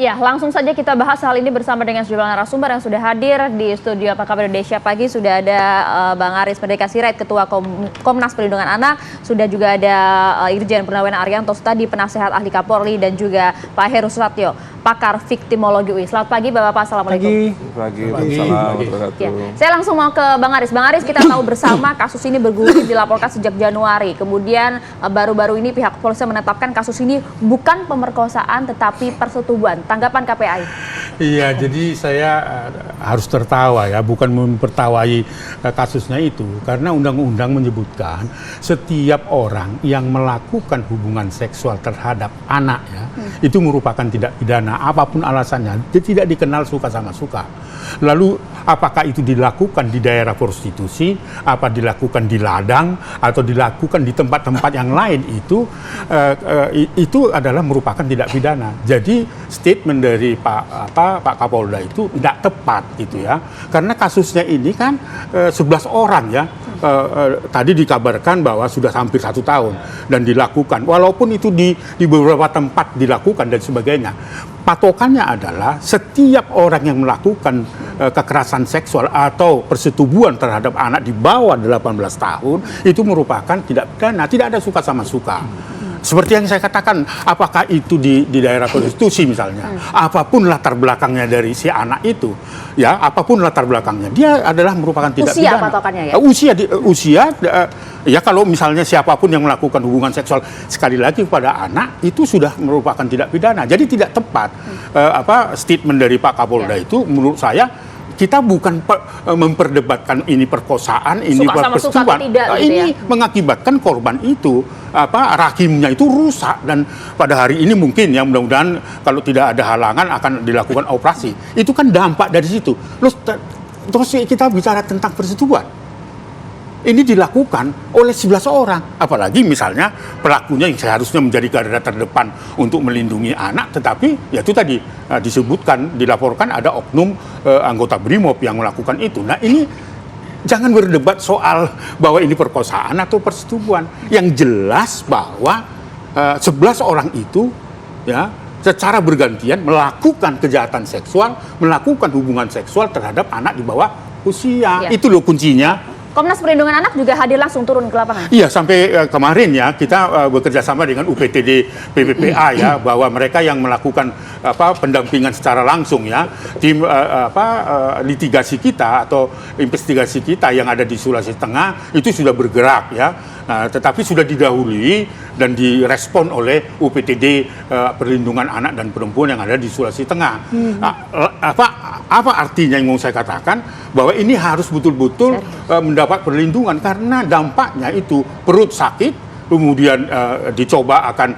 Ya, langsung saja kita bahas hal ini bersama dengan sejumlah narasumber yang sudah hadir di studio Apa Kabar Indonesia Pagi. Sudah ada Bang Aris Merdeka Sirait, Ketua Komnas Perlindungan Anak. Sudah juga ada Irjen Purnawen Arianto Sutadi, Penasehat Ahli Kapolri, dan juga Pak Heru Suratyo, pakar viktimologi UI. Selamat pagi Bapak-Bapak, Assalamualaikum. Pagi. Ya, saya langsung mau ke Bang Aris. Bang Aris, kita tahu bersama kasus ini bergulir dilaporkan sejak Januari. Kemudian baru-baru ini pihak kepolisian menetapkan kasus ini bukan pemerkosaan tetapi persetubuhan. Tanggapan KPAI? Iya, jadi saya harus tertawa ya, bukan mempertawai kasusnya itu. Karena undang-undang menyebutkan setiap orang yang melakukan hubungan seksual terhadap anak ya, itu merupakan tindak pidana apapun alasannya. Dia tidak dikenal suka sama suka. Lalu apakah itu dilakukan di daerah prostitusi, apa dilakukan di ladang, atau dilakukan di tempat-tempat yang lain, itu adalah merupakan tindak pidana. Jadi statement dari Pak Kapolda itu tidak tepat gitu ya, karena kasusnya ini kan 11 orang ya. Tadi dikabarkan bahwa sudah hampir 1 tahun dan dilakukan, walaupun itu di beberapa tempat dilakukan dan sebagainya. Patokannya adalah setiap orang yang melakukan kekerasan seksual atau persetubuhan terhadap anak di bawah 18 tahun itu merupakan tindak pidana, tidak ada suka sama suka. Seperti yang saya katakan, apakah itu di daerah prostitusi misalnya, apapun latar belakangnya dari si anak itu, ya, apapun latar belakangnya, dia adalah merupakan tindak pidana. Usia patokannya ya? Usia, ya kalau misalnya siapapun yang melakukan hubungan seksual sekali lagi kepada anak, itu sudah merupakan tindak pidana. Jadi tidak tepat statement dari Pak Kapolda itu menurut saya. Kita bukan memperdebatkan ini perkosaan, ini persetubuhan. Ini mengakibatkan korban itu rahimnya itu rusak, dan pada hari ini mungkin ya mudah-mudahan kalau tidak ada halangan akan dilakukan operasi. Itu kan dampak dari situ. Terus kita bicara tentang persetubuhan. Ini dilakukan oleh 11 orang, apalagi misalnya pelakunya yang seharusnya menjadi garda terdepan untuk melindungi anak, tetapi ya itu tadi disebutkan, dilaporkan ada oknum anggota BRIMOB yang melakukan itu. Nah ini jangan berdebat soal bahwa ini perkosaan atau persetubuhan. Yang jelas bahwa 11 orang itu ya secara bergantian melakukan kejahatan seksual, melakukan hubungan seksual terhadap anak di bawah usia. Ya. Itu loh kuncinya. Komnas Perlindungan Anak juga hadir langsung turun ke lapangan. Iya, sampai kemarin ya kita bekerja sama dengan UPTD PPPA ya, bahwa mereka yang melakukan pendampingan secara langsung ya, tim litigasi kita atau investigasi kita yang ada di Sulawesi Tengah itu sudah bergerak ya. Nah, tetapi sudah didahului dan direspon oleh UPTD Perlindungan Anak dan Perempuan yang ada di Sulawesi Tengah. Apa artinya yang mau saya katakan? Bahwa ini harus betul-betul mendapat perlindungan, karena dampaknya itu perut sakit, kemudian dicoba akan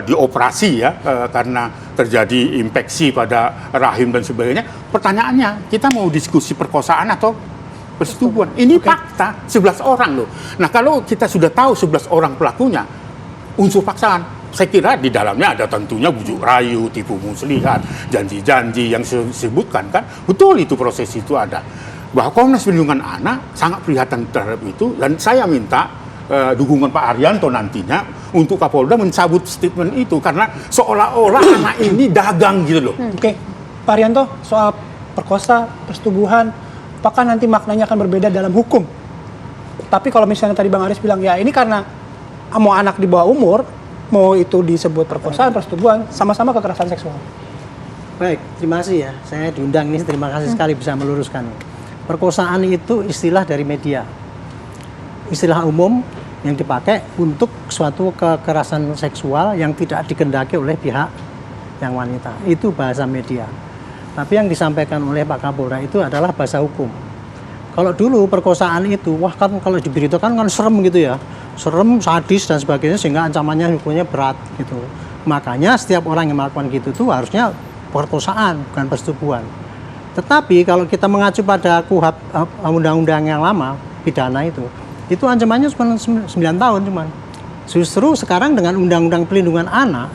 dioperasi ya, karena terjadi infeksi pada rahim dan sebagainya. Pertanyaannya, kita mau diskusi perkosaan atau persetubuhan? Ini fakta, 11 orang loh. Nah kalau kita sudah tahu 11 orang pelakunya, unsur paksaan, saya kira di dalamnya ada tentunya bujuk rayu, tipu muslihat, janji-janji yang disebutkan kan, betul itu proses itu ada. Bahwa Komnas Perlindungan Anak sangat prihatin terhadap itu, dan saya minta dukungan Pak Arianto nantinya untuk Kapolda mencabut statement itu, karena seolah-olah anak ini dagang gitu loh. Oke, Pak Arianto, soal perkosa, persetubuhan, apakah nanti maknanya akan berbeda dalam hukum? Tapi kalau misalnya tadi Bang Aris bilang, ya ini karena mau anak di bawah umur, mau itu disebut perkosaan, persetubuhan, sama-sama kekerasan seksual. Baik, terima kasih ya. Saya diundang ini, terima kasih sekali bisa meluruskan. Perkosaan itu istilah dari media. Istilah umum yang dipakai untuk suatu kekerasan seksual yang tidak dikehendaki oleh pihak yang wanita. Itu bahasa media. Tapi yang disampaikan oleh Pak Kapolda itu adalah bahasa hukum. Kalau dulu perkosaan itu, wah kan kalau diberitakan kan serem gitu ya. Serem, sadis dan sebagainya, sehingga ancamannya hukumnya berat gitu. Makanya setiap orang yang melakukan gitu tuh harusnya perkosaan, bukan persetubuhan. Tetapi kalau kita mengacu pada KUHP undang-undang yang lama, pidana itu ancamannya cuma 9 tahun cuman. Justru sekarang dengan Undang-Undang Perlindungan Anak,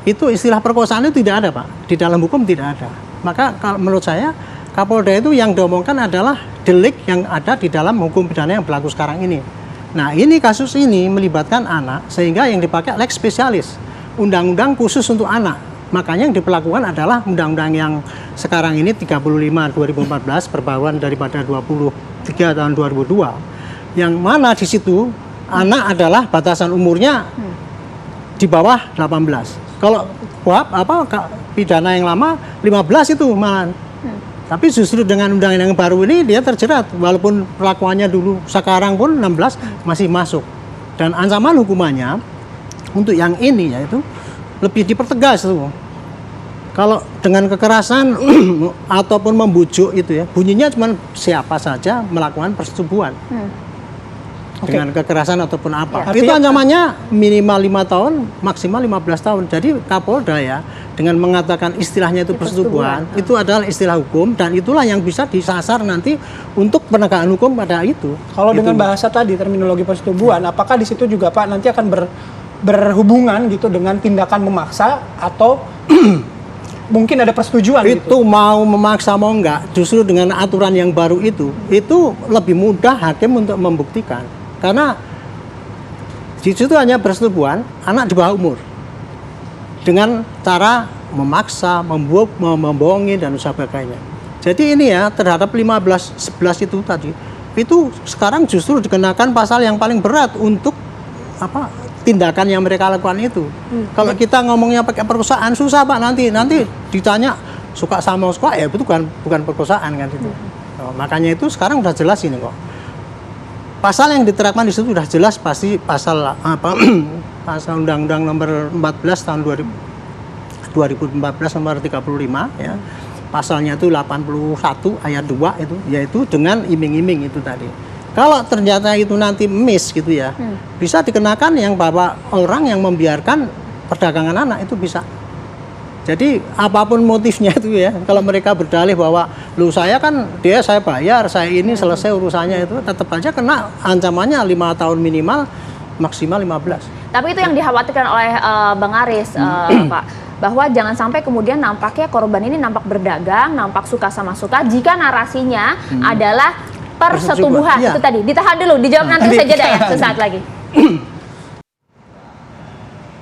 itu istilah perkosaan itu tidak ada, Pak. Di dalam hukum tidak ada. Maka kalau menurut saya, Kapolda itu yang diomongkan adalah delik yang ada di dalam hukum pidana yang berlaku sekarang ini. Nah, ini kasus ini melibatkan anak, sehingga yang dipakai lex spesialis, undang-undang khusus untuk anak. Makanya yang diperlakukan adalah undang-undang yang sekarang ini 35 2014 perbauan daripada 23 tahun 2002. Yang mana di situ anak adalah batasan umurnya di bawah 18. Kalau pidana yang lama 15 itu malah. Tapi justru dengan undang-undang yang baru ini dia terjerat walaupun perlakuannya dulu sekarang pun 16 masih masuk. Dan ancaman hukumannya untuk yang ini yaitu lebih dipertegas tuh. Kalau dengan kekerasan ataupun membujuk itu ya, bunyinya cuma siapa saja melakukan persetubuhan. Dengan kekerasan ataupun apa. Ya, itu ancamannya minimal 5 tahun, maksimal 15 tahun. Jadi Kapolda ya dengan mengatakan istilahnya itu persetubuhan, itu adalah istilah hukum dan itulah yang bisa disasar nanti untuk penegakan hukum pada itu. Kalau dengan bahasa tadi terminologi persetubuhan, apakah di situ juga Pak nanti akan berhubungan gitu dengan tindakan memaksa atau mungkin ada persetujuan itu gitu? Mau memaksa mau enggak, justru dengan aturan yang baru itu lebih mudah hakim untuk membuktikan. Karena di situ hanya persetubuhan anak di bawah umur dengan cara memaksa, membohongi dan sebagainya. Jadi ini ya terhadap 15-11 itu tadi, itu sekarang justru dikenakan pasal yang paling berat untuk tindakan yang mereka lakukan itu. Kalau kita ngomongnya pakai perkosaan susah Pak, nanti ditanya suka sama suka ya itu bukan perkosaan kan itu. Makanya itu sekarang udah jelas ini kok. Pasal yang diterapkan di situ sudah jelas pasti pasal pasal Undang-Undang nomor 14 tahun 2014 nomor 35 ya. Pasalnya itu 81 ayat 2 itu yaitu dengan iming-iming itu tadi. Kalau ternyata itu nanti miss gitu ya, bisa dikenakan yang bahwa orang yang membiarkan perdagangan anak itu bisa. Jadi apapun motifnya itu ya, kalau mereka berdalih bahwa lu saya kan saya bayar, saya ini selesai urusannya itu tetap aja kena ancamannya 5 tahun minimal, maksimal 15. Tapi itu yang dikhawatirkan oleh Bang Aris, Pak, bahwa jangan sampai kemudian nampaknya korban ini nampak berdagang, nampak suka sama suka jika narasinya adalah persetubuhan. Ya. Itu tadi. Ditahan dulu, dijawab nanti saja ya sesaat lagi.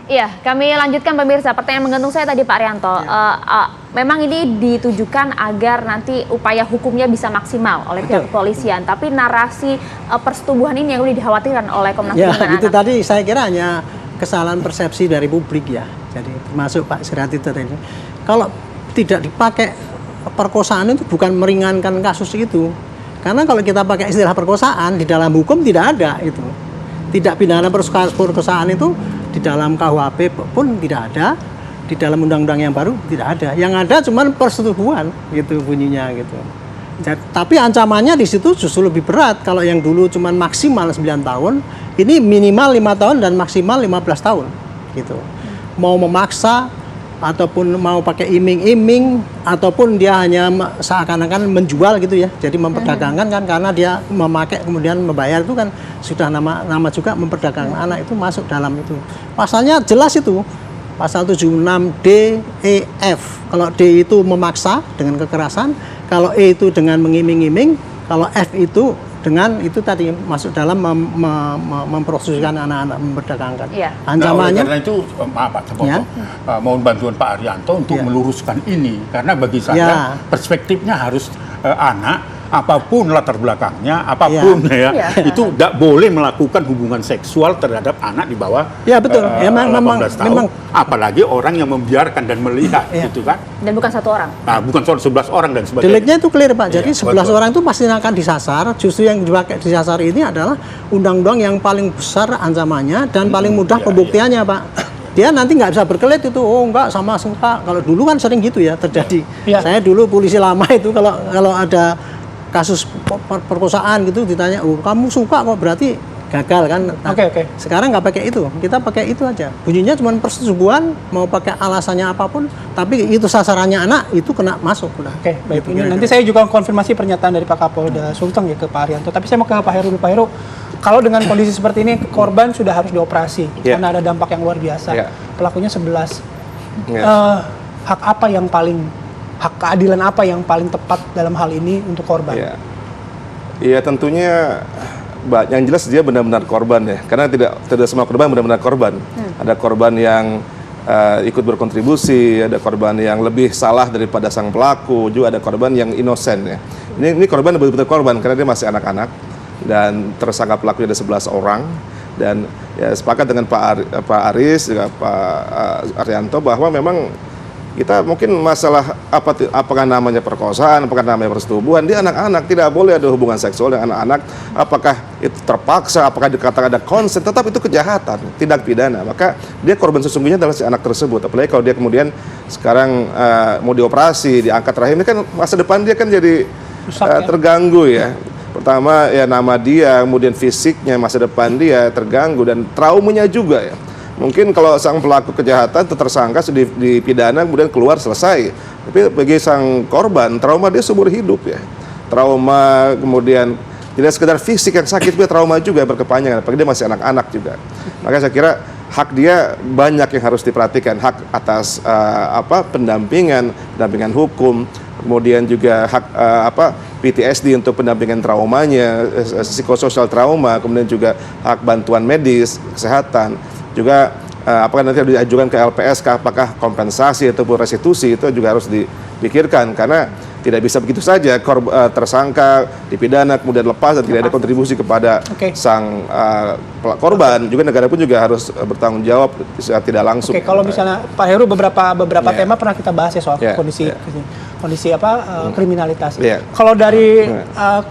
Iya, kami lanjutkan pemirsa. Pertanyaan menggantung saya tadi Pak Arianto. Memang ini ditujukan agar nanti upaya hukumnya bisa maksimal oleh pihak kepolisian. Tapi narasi persetubuhan ini yang udah dikhawatirkan oleh Komnas Perlindungan Anak. Itu Anak. tadi saya kira hanya kesalahan persepsi dari publik ya. Jadi termasuk Pak Siratito tadi. Kalau tidak dipakai perkosaan itu bukan meringankan kasus itu. Karena kalau kita pakai istilah perkosaan di dalam hukum tidak ada itu. Tidak pidana perkosaan itu di dalam KUHP pun tidak ada, di dalam undang-undang yang baru tidak ada. Yang ada cuma persetubuhan gitu bunyinya gitu. Jadi, tapi ancamannya di situ justru lebih berat. Kalau yang dulu cuma maksimal 9 tahun, ini minimal 5 tahun dan maksimal 15 tahun gitu. Mau memaksa ataupun mau pakai iming-iming ataupun dia hanya seakan-akan menjual gitu ya, jadi memperdagangkan kan, karena dia memakai kemudian membayar itu kan sudah nama juga memperdagangkan anak, itu masuk dalam itu. Pasalnya jelas itu pasal 76 D, E, F. Kalau D itu memaksa dengan kekerasan, kalau E itu dengan mengiming-iming, kalau F itu dengan itu tadi masuk dalam memprostitusikan anak-anak, memperdagangkan. Iya. Nah, Ancamannya. karena itu maaf Pak, mohon bantuan Pak Arianto untuk meluruskan ini, karena bagi saya perspektifnya harus anak apapun latar belakangnya, apapun itu tidak boleh melakukan hubungan seksual terhadap anak di bawah betul. 18 tahun, apalagi orang yang membiarkan dan melihat gitu kan. Dan bukan satu orang. Nah, bukan soal 11 orang dan sebagainya. Deliknya itu clear Pak. Jadi 11 betul. orang itu pasti akan disasar. Justru yang dipakai disasar ini adalah undang-undang yang paling besar ancamannya dan paling mudah pembuktiannya Pak. Dia nanti nggak bisa berkelit itu, enggak sama suka. Kalau dulu kan sering gitu ya terjadi. Saya dulu polisi lama itu kalau ada kasus perkosaan gitu ditanya, kamu suka kok, berarti gagal kan. Nah, sekarang nggak pakai itu, kita pakai itu aja. Bunyinya cuma persetubuhan, mau pakai alasannya apapun, tapi itu sasarannya anak, itu kena masuk. Oke, baik. Ini nanti saya juga konfirmasi pernyataan dari Pak Kapolda Sulteng ya ke Pak Arianto. Tapi saya mau ke Pak Heru dulu. Pak Heru, kalau dengan kondisi seperti ini, korban sudah harus dioperasi karena ada dampak yang luar biasa. Pelakunya 11. Hak apa yang paling, hak keadilan apa yang paling tepat dalam hal ini untuk korban? Iya, tentunya yang jelas dia benar-benar korban ya, karena tidak semua korban benar-benar korban. Ada korban yang ikut berkontribusi, ada korban yang lebih salah daripada sang pelaku, juga ada korban yang inosen ya. Ini korban betul-betul korban karena dia masih anak-anak dan tersangka pelakunya ada 11 orang. Dan ya sepakat dengan Pak Aris juga Pak Arianto bahwa memang kita mungkin masalah apakah namanya perkosaan, apakah namanya persetubuhan, dia anak-anak tidak boleh ada hubungan seksual dengan anak-anak, apakah itu terpaksa, apakah dikatakan ada konsen, tetap itu kejahatan, tindak pidana. Maka dia korban sesungguhnya adalah si anak tersebut. Apalagi kalau dia kemudian sekarang mau dioperasi, diangkat rahim, ini kan masa depan dia kan jadi terganggu ya. Pertama ya nama dia, kemudian fisiknya, masa depan dia terganggu dan traumanya juga ya. Mungkin kalau sang pelaku kejahatan tersangka sudah dipidana kemudian keluar selesai. Tapi bagi sang korban trauma dia seumur hidup ya. Trauma kemudian tidak sekedar fisik yang sakit, tapi trauma juga berkepanjangan. Apalagi dia masih anak-anak juga. Maka saya kira hak dia banyak yang harus diperhatikan, hak atas pendampingan hukum, kemudian juga hak PTSD untuk pendampingan traumanya, psikososial trauma, kemudian juga hak bantuan medis, kesehatan, juga apakah nanti diajukan ke LPSK, apakah kompensasi ataupun restitusi itu juga harus dipikirkan karena tidak bisa begitu saja tersangka dipidana kemudian lepas dan tidak ada kontribusi kepada sang korban. Juga negara pun juga harus bertanggung jawab tidak langsung. Kalau misalnya Pak Heru beberapa tema pernah kita bahas ya soal kondisi kriminalitas. Kalau dari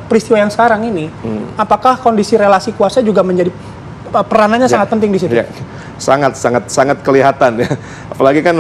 peristiwa yang sekarang ini, apakah kondisi relasi kuasa juga menjadi peranannya sangat penting di situ? Sangat kelihatan ya. Apalagi kan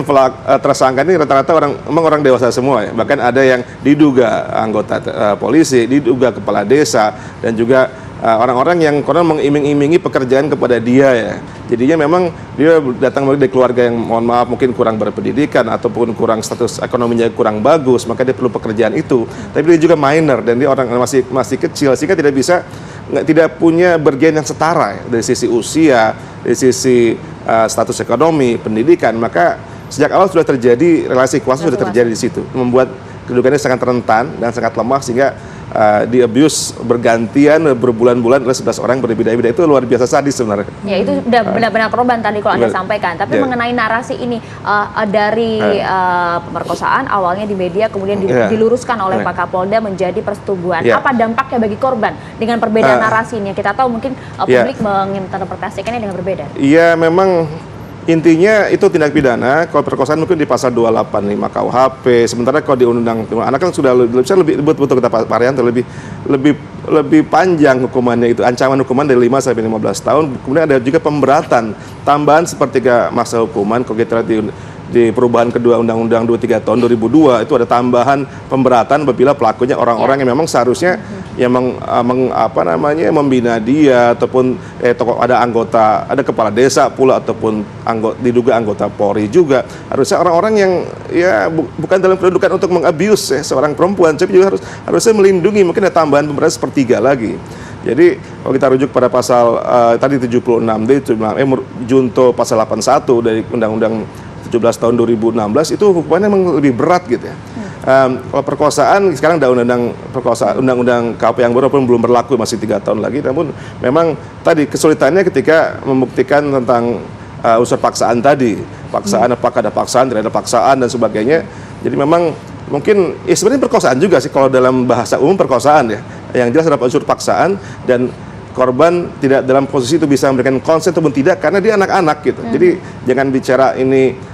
tersangka ini rata-rata orang dewasa semua ya. Bahkan ada yang diduga anggota polisi, diduga kepala desa, dan juga orang-orang yang konon mengiming-imingi pekerjaan kepada dia ya. Jadinya memang dia datang dari keluarga yang mohon maaf mungkin kurang berpendidikan ataupun kurang status ekonominya kurang bagus, maka dia perlu pekerjaan itu. Tapi dia juga minor dan dia orang masih kecil sehingga tidak punya bergen yang setara ya, dari sisi usia, dari sisi status ekonomi, pendidikan. Maka sejak awal sudah terjadi relasi kuasa sudah terjadi di situ, membuat kedudukannya sangat rentan dan sangat lemah sehingga di abuse bergantian berbulan-bulan oleh 11 orang berbeda-beda. Itu luar biasa sadis sebenarnya. Ya itu udah benar-benar korban tadi kalau Anda sampaikan. Tapi mengenai narasi ini dari pemerkosaan awalnya di media kemudian diluruskan oleh Pak Kapolda menjadi persetubuhan. Apa dampaknya bagi korban dengan perbedaan narasi ini? Kita tahu mungkin publik menginterpretasikannya dengan berbeda. Iya, memang intinya itu tindak pidana. Kalau perkosaan mungkin di pasal 285 KUHP. Sementara kalau di undang anak kan sudah lebih betul kata Pak Arianto lebih panjang hukumannya itu. Ancaman hukuman dari 5 sampai 15 tahun. Kemudian ada juga pemberatan tambahan sepertiga masa hukuman. Kalau kita lihat di perubahan kedua Undang-Undang 23 tahun 2002 itu ada tambahan pemberatan apabila pelakunya orang-orang yang memang seharusnya yang membina dia ataupun ada kepala desa pula ataupun diduga anggota Polri juga. Harusnya orang-orang yang bukan dalam kedudukan untuk mengabuse seorang perempuan, tapi juga harusnya melindungi. Mungkin ada tambahan pemberatan sepertiga lagi. Jadi kalau kita rujuk pada pasal tadi 76D junto pasal 81 dari Undang-Undang 17 tahun 2016 itu hukumannya memang lebih berat gitu ya. Kalau perkosaan sekarang ada undang-undang KUHP yang baru pun belum berlaku, masih 3 tahun lagi. Namun memang tadi kesulitannya ketika membuktikan tentang unsur paksaan tadi, apakah ada paksaan, tidak ada paksaan dan sebagainya. Jadi memang mungkin sebenarnya perkosaan juga sih kalau dalam bahasa umum perkosaan ya. Yang jelas ada unsur paksaan dan korban tidak dalam posisi itu bisa memberikan konsen ataupun tidak karena dia anak-anak gitu. Jadi jangan bicara ini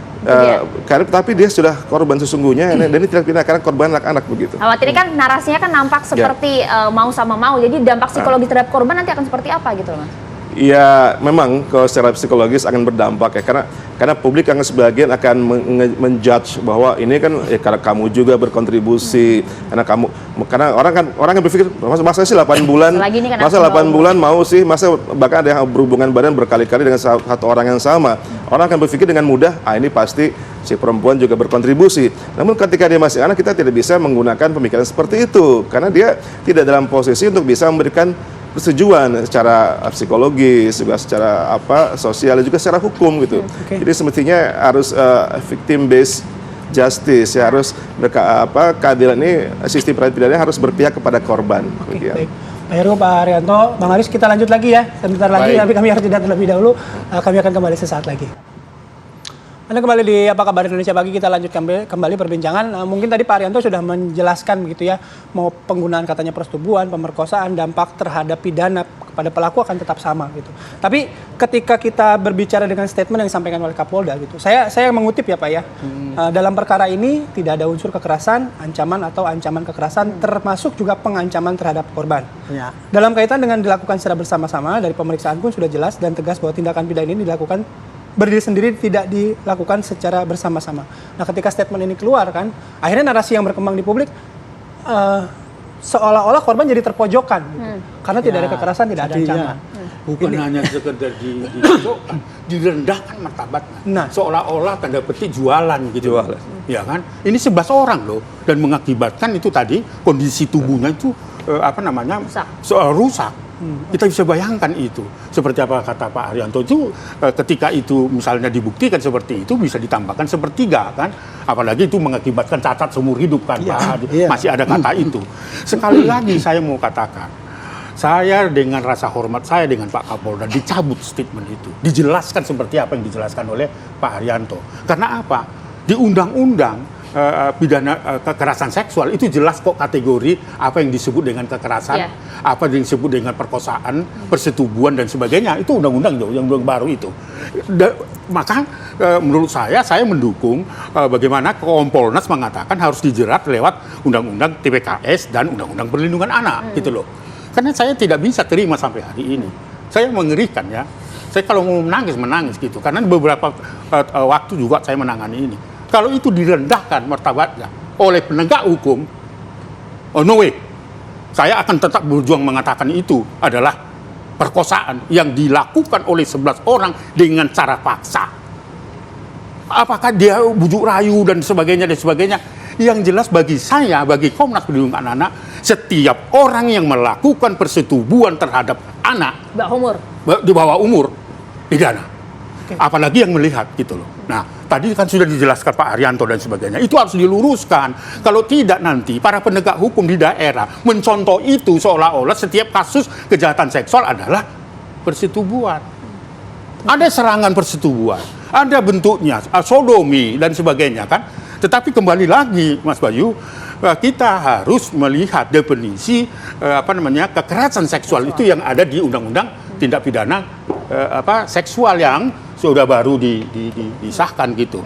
tapi dia sudah korban sesungguhnya dan ini tidak pidana karena korban anak-anak begitu. Khawatirnya kan narasinya kan nampak seperti mau sama mau. Jadi dampak psikologis terhadap korban nanti akan seperti apa gitu loh Mas? Ya memang kalau secara psikologis akan berdampak ya karena publik akan sebagian akan menjudge bahwa ini kan karena kamu juga berkontribusi karena orang kan berpikir masa sih 8 bulan masa 8 bulan mau sih masa bahkan ada yang berhubungan badan berkali-kali dengan satu orang yang sama. Orang akan berpikir dengan mudah ini pasti si perempuan juga berkontribusi. Namun ketika dia masih anak kita tidak bisa menggunakan pemikiran seperti itu karena dia tidak dalam posisi untuk bisa memberikan persetujuan secara psikologis, juga secara sosial dan juga secara hukum gitu. Jadi semestinya harus victim based justice ya, harus keadilan ini sistem peradilan harus berpihak kepada korban. Baik. Pak Heru, Pak Arianto, Bang Aris kita lanjut lagi ya sebentar lagi, tapi kami harus jeda terlebih dahulu. Kami akan kembali sesaat lagi. Anda kembali di Apa Kabar Indonesia Pagi, kita lanjutkan kembali perbincangan. Mungkin tadi Pak Arianto sudah menjelaskan begitu ya, mau penggunaan katanya persetubuhan, pemerkosaan, dampak terhadap pidana kepada pelaku akan tetap sama gitu. Tapi ketika kita berbicara dengan statement yang disampaikan oleh Kapolda gitu, saya mengutip ya Pak ya, dalam perkara ini tidak ada unsur kekerasan, ancaman atau ancaman kekerasan, termasuk juga pengancaman terhadap korban. Ya. Dalam kaitan dengan dilakukan secara bersama-sama, dari pemeriksaan pun sudah jelas dan tegas bahwa tindakan pidana ini dilakukan berdiri sendiri, tidak dilakukan secara bersama-sama. Nah, ketika statement ini keluar kan, akhirnya narasi yang berkembang di publik seolah-olah korban jadi terpojokan gitu. Karena tidak ada kekerasan, tidak ada ancaman. Bukan hanya sekedar direndahkan martabatnya. Nah. Seolah-olah tanda petik jualan gitu. Jualan. Ya kan? Ini 11 orang loh, dan mengakibatkan itu tadi kondisi tubuhnya itu rusak. Kita bisa bayangkan itu. Seperti apa kata Pak Arianto itu, ketika itu misalnya dibuktikan seperti itu, bisa ditambahkan sepertiga kan. Apalagi itu mengakibatkan cacat seumur hidup kan Pak. Masih ada kata itu. Sekali lagi saya mau katakan, saya dengan rasa hormat saya dengan Pak Kapolda dicabut statement itu. Dijelaskan seperti apa yang dijelaskan oleh Pak Arianto. Karena apa? Di undang-undang pidana kekerasan seksual itu jelas kok kategori apa yang disebut dengan kekerasan, apa yang disebut dengan perkosaan, persetubuhan dan sebagainya. Itu undang-undang yang baru itu. Maka menurut saya mendukung bagaimana Kompolnas mengatakan harus dijerat lewat undang-undang TPKS dan undang-undang perlindungan anak gitu loh. Karena saya tidak bisa terima sampai hari ini. Saya mengerikan ya. Saya kalau mau menangis gitu. Karena beberapa waktu juga saya menangani ini. Kalau itu direndahkan martabatnya oleh penegak hukum, no way. Saya akan tetap berjuang mengatakan itu adalah perkosaan yang dilakukan oleh 11 orang dengan cara paksa. Apakah dia bujuk rayu dan sebagainya. Yang jelas bagi saya, bagi Komnas Perlindungan Anak, setiap orang yang melakukan persetubuhan terhadap anak di bawah umur pidana. Apalagi yang melihat gitu loh. Nah, tadi kan sudah dijelaskan Pak Arianto dan sebagainya. Itu harus diluruskan. Kalau tidak nanti para penegak hukum di daerah mencontoh itu seolah-olah setiap kasus kejahatan seksual adalah persetubuhan. Ada serangan persetubuhan, ada bentuknya sodomi dan sebagainya kan. Tetapi kembali lagi Mas Bayu, kita harus melihat definisi kekerasan seksual itu yang ada di Undang-Undang Tindak Pidana seksual yang sudah baru disahkan gitu.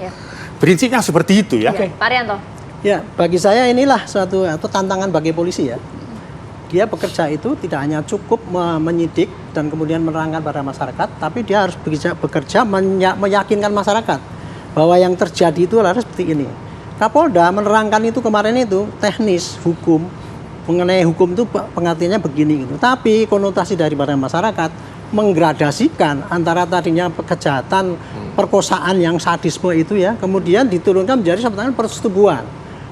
Prinsipnya seperti itu ya. Pak Arianto. Ya, bagi saya inilah suatu tantangan bagi polisi ya. Dia bekerja itu tidak hanya cukup menyidik dan kemudian menerangkan pada masyarakat, tapi dia harus bekerja meyakinkan masyarakat bahwa yang terjadi itu adalah seperti ini. Kapolda menerangkan itu kemarin itu teknis hukum, mengenai hukum itu pengertiannya begini gitu. Tapi konotasi daripada masyarakat menggradasikan antara tadinya kejahatan perkosaan yang sadisme itu ya, kemudian diturunkan menjadi sebenarnya persetubuhan.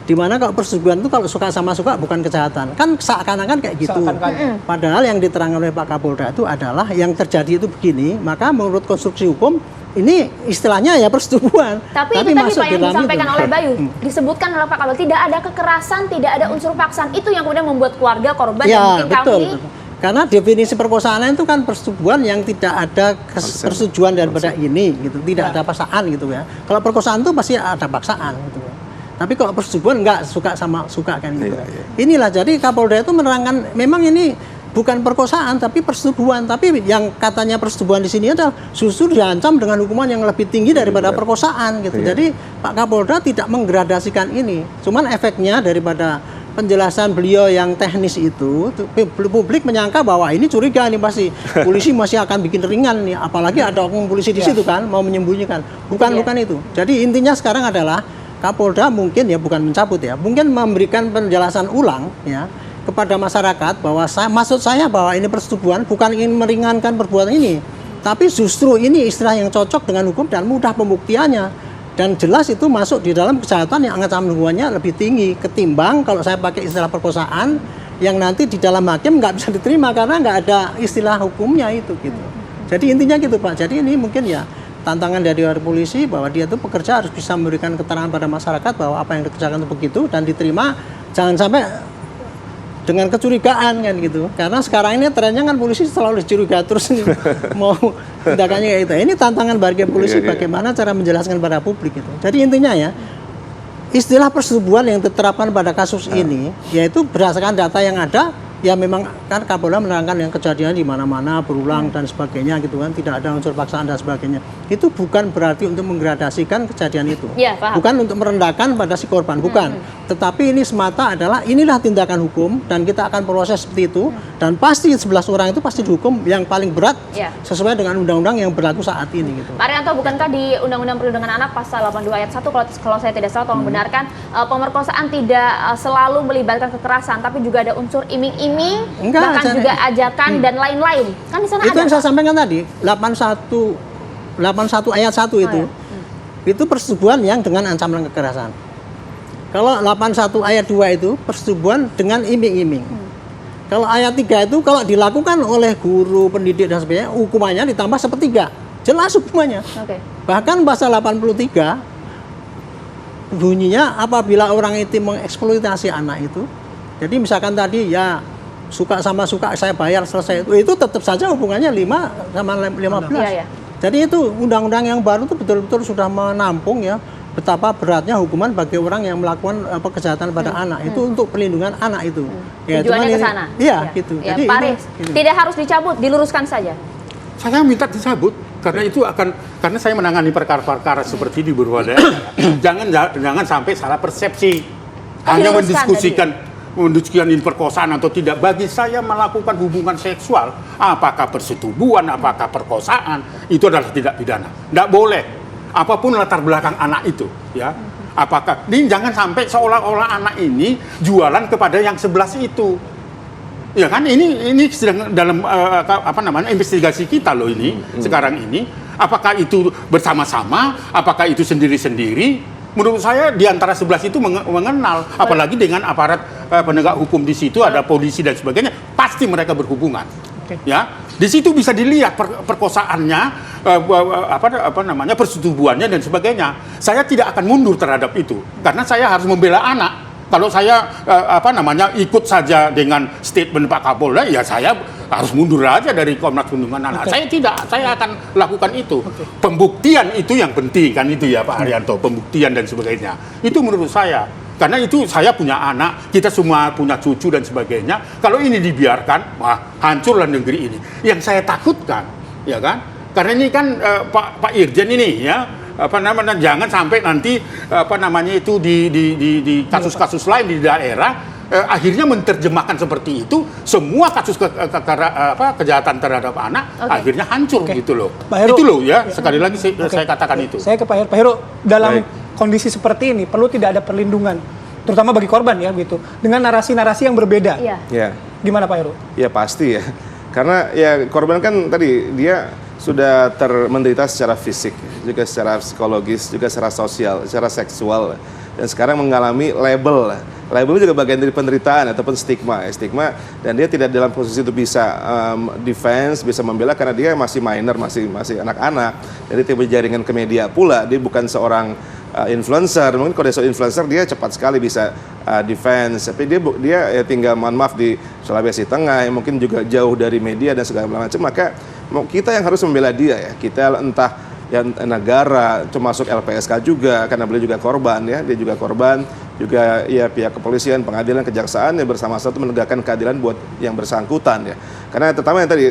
Dimana kalau persetubuhan itu kalau suka sama suka bukan kejahatan, kan seakan-akan kayak gitu. Padahal yang diterangkan oleh Pak Kapolda itu adalah yang terjadi itu begini, maka menurut konstruksi hukum ini istilahnya ya persetubuhan. Tapi itu tadi Pak yang disampaikan oleh Bayu, disebutkan oleh Pak kalau tidak ada kekerasan, tidak ada unsur paksaan, itu yang kemudian membuat keluarga korban ya, yang betul. Karena definisi perkosaan itu kan persetubuhan yang tidak ada persetujuan daripada ini gitu, tidak ada paksaan gitu ya. Kalau perkosaan itu pasti ada paksaan gitu ya. Tapi kalau persetubuhan enggak suka sama suka kan gitu. Inilah jadi Kapolda itu menerangkan memang ini bukan perkosaan tapi persetubuhan, tapi yang katanya persetubuhan di sini adalah justru diancam dengan hukuman yang lebih tinggi daripada perkosaan gitu. Jadi Pak Kapolda tidak menggradasikan ini. Cuman efeknya daripada penjelasan beliau yang teknis itu, publik menyangka bahwa ini curiga nih pasti polisi masih akan bikin ringan nih, apalagi ada oknum polisi di situ kan mau menyembunyikan. Bukan itu. Jadi intinya sekarang adalah Kapolda mungkin ya bukan mencabut ya, mungkin memberikan penjelasan ulang ya kepada masyarakat bahwa maksud saya bahwa ini persetubuhan bukan ingin meringankan perbuatan ini, tapi justru ini istilah yang cocok dengan hukum dan mudah pembuktiannya. Dan jelas itu masuk di dalam kejahatan yang ancaman hukumannya lebih tinggi ketimbang kalau saya pakai istilah perkosaan yang nanti di dalam hakim nggak bisa diterima karena nggak ada istilah hukumnya itu gitu. Jadi intinya gitu Pak. Jadi ini mungkin ya tantangan dari polisi bahwa dia itu pekerja harus bisa memberikan keterangan pada masyarakat bahwa apa yang dikerjakan itu begitu dan diterima. Jangan sampai dengan kecurigaan kan gitu. Karena sekarang ini trennya kan polisi selalu dicurigai terus mau tindakannya kayak gitu. Ini tantangan bagi polisi bagaimana cara menjelaskan pada publik itu. Jadi intinya ya, istilah persetubuhan yang diterapkan pada kasus ini yaitu berdasarkan data yang ada. Ya memang kan Kapolda menerangkan yang kejadian di mana-mana berulang dan sebagainya gitu kan, tidak ada unsur paksaan dan sebagainya. Itu bukan berarti untuk menggradasikan kejadian itu. Ya, paham. Bukan untuk merendahkan pada si korban, bukan. Tetapi ini semata adalah inilah tindakan hukum dan kita akan proses seperti itu dan pasti 11 orang itu pasti dihukum yang paling berat sesuai dengan undang-undang yang berlaku saat ini gitu. Pak Arianto, bukankah di Undang-Undang Perlindungan Anak pasal 82 ayat 1 kalau saya tidak salah tolong benarkan, pemerkosaan tidak selalu melibatkan kekerasan tapi juga ada unsur iming-iming, bahkan juga ajakan dan lain-lain. Kan di sana itu ada. yang saya sampaikan tadi, 81 ayat 1 itu. Itu persetubuhan yang dengan ancaman kekerasan. Kalau 81 ayat 2 itu persetubuhan dengan iming-iming. Kalau ayat 3 itu kalau dilakukan oleh guru, pendidik dan sebagainya, hukumannya ditambah sepertiga. Jelas hukumannya. Bahkan pasal 83 bunyinya apabila orang itu mengeksploitasi anak itu. Jadi misalkan tadi ya suka sama suka saya bayar selesai itu tetap saja hubungannya 5 sama 15. Jadi itu undang-undang yang baru itu betul-betul sudah menampung ya betapa beratnya hukuman bagi orang yang melakukan kejahatan pada anak itu untuk perlindungan anak itu. Ya, tujuannya ke sana. Iya, gitu. Ya, jadi Pak Aris, tidak harus dicabut, diluruskan saja. Saya minta dicabut karena itu akan karena saya menangani perkara-perkara seperti di beberapa daerah. jangan sampai salah persepsi. Hanya mendiskusikan ini perkosaan atau tidak. Bagi saya melakukan hubungan seksual, apakah persetubuhan, apakah perkosaan, itu adalah tidak pidana. Tidak boleh. Apapun latar belakang anak itu, ya. Apakah ini jangan sampai seolah-olah anak ini jualan kepada yang 11 itu. Ya kan ini sedang dalam investigasi kita loh ini sekarang ini. Apakah itu bersama-sama, apakah itu sendiri-sendiri? Menurut saya di antara 11 itu mengenal, apalagi dengan aparat penegak hukum di situ ada polisi dan sebagainya, pasti mereka berhubungan. Ya, di situ bisa dilihat perkosaannya, persetubuhannya dan sebagainya. Saya tidak akan mundur terhadap itu karena saya harus membela anak. Kalau saya ikut saja dengan statement Pak Kapolda, ya saya harus mundur aja dari Komnas Perlindungan Anak. Saya tidak, saya akan lakukan itu. Pembuktian itu yang penting kan itu ya Pak Arianto, pembuktian dan sebagainya. Itu menurut saya. Karena itu saya punya anak, kita semua punya cucu dan sebagainya. Kalau ini dibiarkan, wah hancurlah negeri ini. Yang saya takutkan, ya kan? Karena ini kan Pak Irjen ini ya. Jangan sampai nanti itu di kasus-kasus lain di daerah akhirnya menerjemahkan seperti itu semua kasus kejahatan terhadap anak akhirnya hancur gitu loh. Itu loh ya sekali lagi saya katakan itu. Saya ke Pak Heru dalam kondisi seperti ini perlu tidak ada perlindungan terutama bagi korban ya gitu dengan narasi-narasi yang berbeda. Ya. Gimana Pak Heru? Ya pasti ya. Karena ya korban kan tadi dia sudah menderita secara fisik, juga secara psikologis, juga secara sosial, secara seksual, dan sekarang mengalami label. Label juga bagian dari penderitaan ataupun stigma, dan dia tidak dalam posisi itu bisa defense, bisa membela karena dia masih minor, masih anak-anak. Jadi tiba jaringan ke media pula, dia bukan seorang influencer. Mungkin kalau dia seorang influencer dia cepat sekali bisa defense, tapi dia ya tinggal mohon maaf di Sulawesi Tengah, mungkin juga jauh dari media dan segala macam. Maka kita yang harus membela dia ya, kita entah yang negara, termasuk LPSK juga karena beliau juga korban ya, dia juga korban, juga ya pihak kepolisian, pengadilan, kejaksaan yang bersama-sama menegakkan keadilan buat yang bersangkutan ya. Karena terutama yang tadi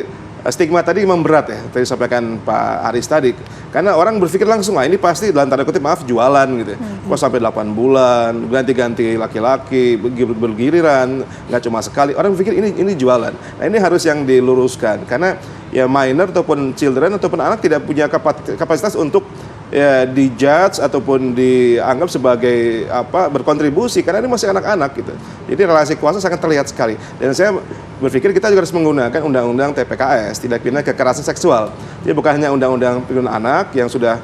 stigma tadi memberat ya, tadi sampaikan Pak Aris tadi. Karena orang berpikir langsung, ini pasti dalam tanda kutip maaf jualan gitu ya. Kok sampai 8 bulan, ganti-ganti laki-laki, bergiliran, nggak cuma sekali. Orang berpikir ini jualan. Nah ini harus yang diluruskan. Karena ya minor ataupun children ataupun anak tidak punya kapasitas untuk ya dijudge ataupun dianggap sebagai berkontribusi karena ini masih anak-anak gitu. Jadi relasi kuasa sangat terlihat sekali. Dan saya berpikir kita juga harus menggunakan undang-undang TPKS, tindak pidana kekerasan seksual. Jadi bukan hanya undang-undang perlindungan anak yang sudah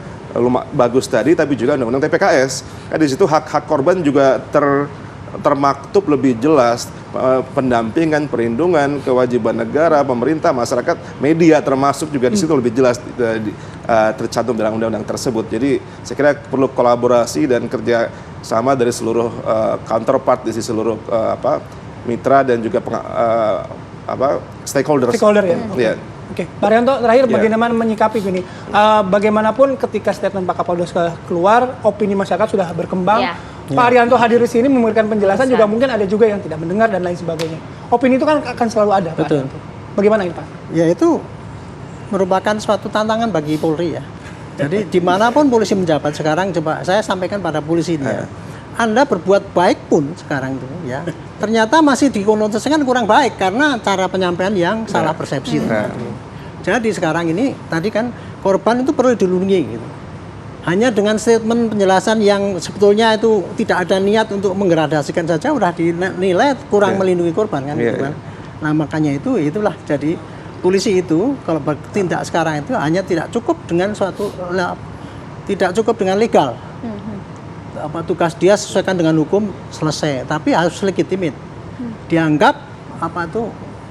bagus tadi, tapi juga undang-undang TPKS. Di situ hak-hak korban juga termaktub lebih jelas, pendampingan, perlindungan, kewajiban negara, pemerintah, masyarakat, media termasuk juga di situ lebih jelas tercantum dalam undang-undang tersebut. Jadi saya kira perlu kolaborasi dan kerja sama dari seluruh counterpart di seluruh mitra dan juga stakeholders. Stakeholder ya. Oke. Iya. Oke, Pak Arianto, terakhir Ya. bagaimana menyikapi gini? Bagaimanapun ketika statement Pak Kapolda sudah keluar, opini masyarakat sudah berkembang. Ya. Pak Arianto hadir di sini memberikan penjelasan, Besar. juga mungkin ada juga yang tidak mendengar dan lain sebagainya. Opini itu kan akan selalu ada, Pak Betul. Arianto. Bagaimana ini, Pak? Ya itu merupakan suatu tantangan bagi Polri ya. Jadi dimanapun polisi menjabat sekarang, coba saya sampaikan pada polisi ini ya. Anda berbuat baik pun sekarang itu ya, ternyata masih dikonotasikan kurang baik karena cara penyampaian yang salah persepsi. Jadi sekarang ini tadi kan korban itu perlu dilindungi gitu. Hanya dengan statement penjelasan yang sebetulnya itu tidak ada niat untuk menggradasikan saja udah dinilai kurang melindungi korban kan gitu kan. Nah, makanya itulah jadi polisi itu kalau bertindak sekarang itu hanya tidak cukup dengan tidak cukup dengan legal. Tugas dia sesuaikan dengan hukum selesai, tapi harus legitimate. Dianggap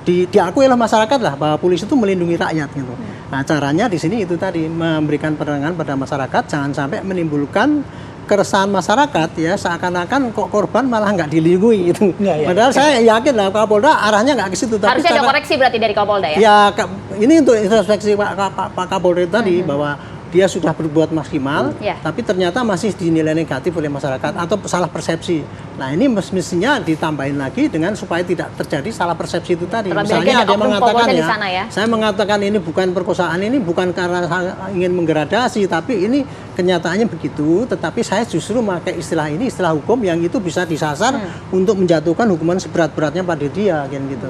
diakui oleh masyarakat lah bahwa polisi itu melindungi rakyat gitu. Nah, caranya di sini itu tadi memberikan penerangan pada masyarakat, jangan sampai menimbulkan keresahan masyarakat ya seakan-akan kok korban malah nggak dilindungi itu. Ya. Padahal saya yakin lah Kapolda arahnya nggak ke situ. Tapi Harusnya ada koreksi berarti dari Kapolda ya? ya ini untuk introspeksi Pak Kapolda tadi bahwa dia sudah berbuat maksimal, tapi ternyata masih dinilai negatif oleh masyarakat atau salah persepsi. Nah, ini mestinya ditambahin lagi dengan supaya tidak terjadi salah persepsi itu tadi. Misalnya ada yang mengatakan saya mengatakan ini bukan perkosaan, ini bukan karena saya ingin menggradasi, tapi ini kenyataannya begitu, tetapi saya justru memakai istilah ini, istilah hukum yang itu bisa disasar untuk menjatuhkan hukuman seberat-beratnya pada dia, kan gitu.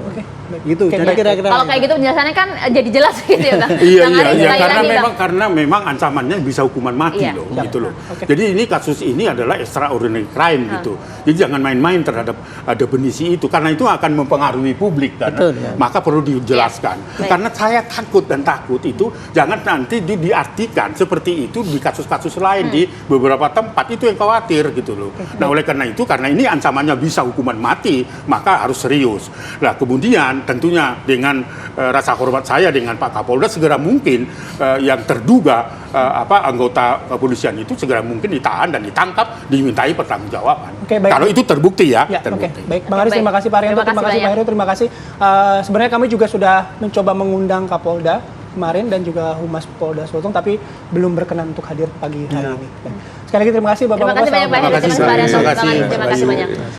Gitu. Jadi kira-kira kalau kayak gitu penjelasannya kan jadi jelas gitu ya, Bang. Iya, karena memang ancamannya bisa hukuman mati loh, gitu loh. Jadi ini kasus ini adalah extraordinary crime gitu. Jadi jangan main-main terhadap definisi itu karena itu akan mempengaruhi publik dan maka perlu dijelaskan. Karena saya takut itu jangan nanti diartikan seperti itu di kasus-kasus lain di beberapa tempat, itu yang khawatir gitu loh. Nah, oleh karena itu karena ini ancamannya bisa hukuman mati, maka harus serius. Nah, kemudian tentunya dengan rasa hormat saya dengan Pak Kapolda segera mungkin yang terduga anggota kepolisian itu segera mungkin ditahan dan ditangkap, dimintai pertanggungjawaban. Kalau itu terbukti ya. Terbukti. Baik, Bang Aris, terima kasih Pak Arianto, terima kasih Pak Heru, terima kasih. Sebenarnya kami juga sudah mencoba mengundang Kapolda kemarin dan juga Humas Polda Sulteng, tapi belum berkenan untuk hadir pagi hari ini. Sekali lagi terima kasih Bapak-Bapak. Terima kasih banyak Pak Heru, terima kasih Pak Arianto, terima kasih banyak.